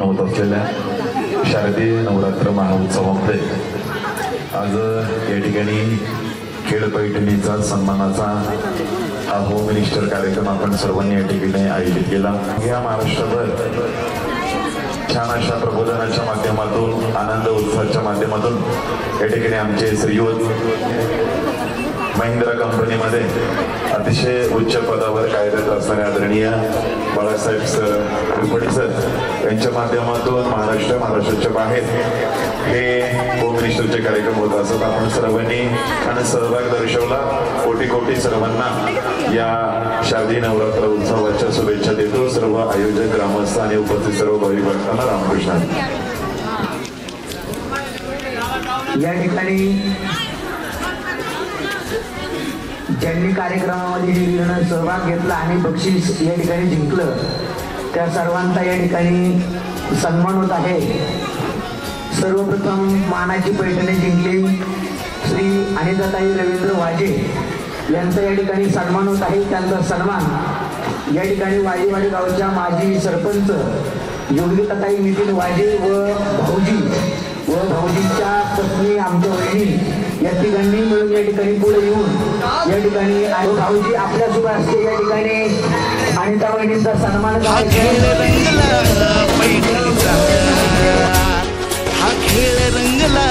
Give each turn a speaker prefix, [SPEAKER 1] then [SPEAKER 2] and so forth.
[SPEAKER 1] माध्यमातून होत असलेल्या शारदीय नवरात्र महोत्सवामध्ये आज या ठिकाणी खेळ पैठणीचा सन्मानाचा हा होम मिनिस्टर कार्यक्रम आपण सर्वांनी या ठिकाणी आयोजित केला। या महाराष्ट्रभर छान अशा प्रबोधनाच्या माध्यमातून आनंद उत्सवाच्या माध्यमातून या ठिकाणी आमचे श्रीयुत महिंद्रा कंपनीमध्ये अतिशय उच्च पदावर कार्यरत असणारे आदरणीय बाळासाहेब त्रिपाठी सर यांच्या माध्यमातून महाराष्ट्राच्या बाहेर हे होम मिनिस्टरचे कार्यक्रम होत असत। आपण सर्वांनी छान सहभाग दर्शवला। कोटी कोटी सर्वांना या शारदीय नवरात्र उत्सवाच्या शुभेच्छा देतो। सर्व आयोजक, ग्रामस्थ आणि उपस्थित सर्व भाविक भक्तांना रामकृष्ण।
[SPEAKER 2] या ठिकाणी ज्यांनी कार्यक्रमामध्ये निर्णय सहभाग घेतला आणि बक्षीस या ठिकाणी जिंकलं त्या सर्वांचा या ठिकाणी सन्मान होत आहे। सर्वप्रथम मानाची पैठणी जिंकली श्री अनिताताई रवींद्र वाजे यांचा या ठिकाणी सन्मान होत आहे। त्यांचा सन्मान या ठिकाणी वाजेवाडी गावच्या माजी सरपंच योगिताताई नितीन वाजे व भाऊजींच्या पत्नी आमच्या वहिनी या ठिकाणी मिळून या ठिकाणी पुढे येऊन या ठिकाणी भाऊजी आपल्या सुद्धा असते या ठिकाणी अनिता वहिनींचा सन्मान
[SPEAKER 3] हा खेळ रंगला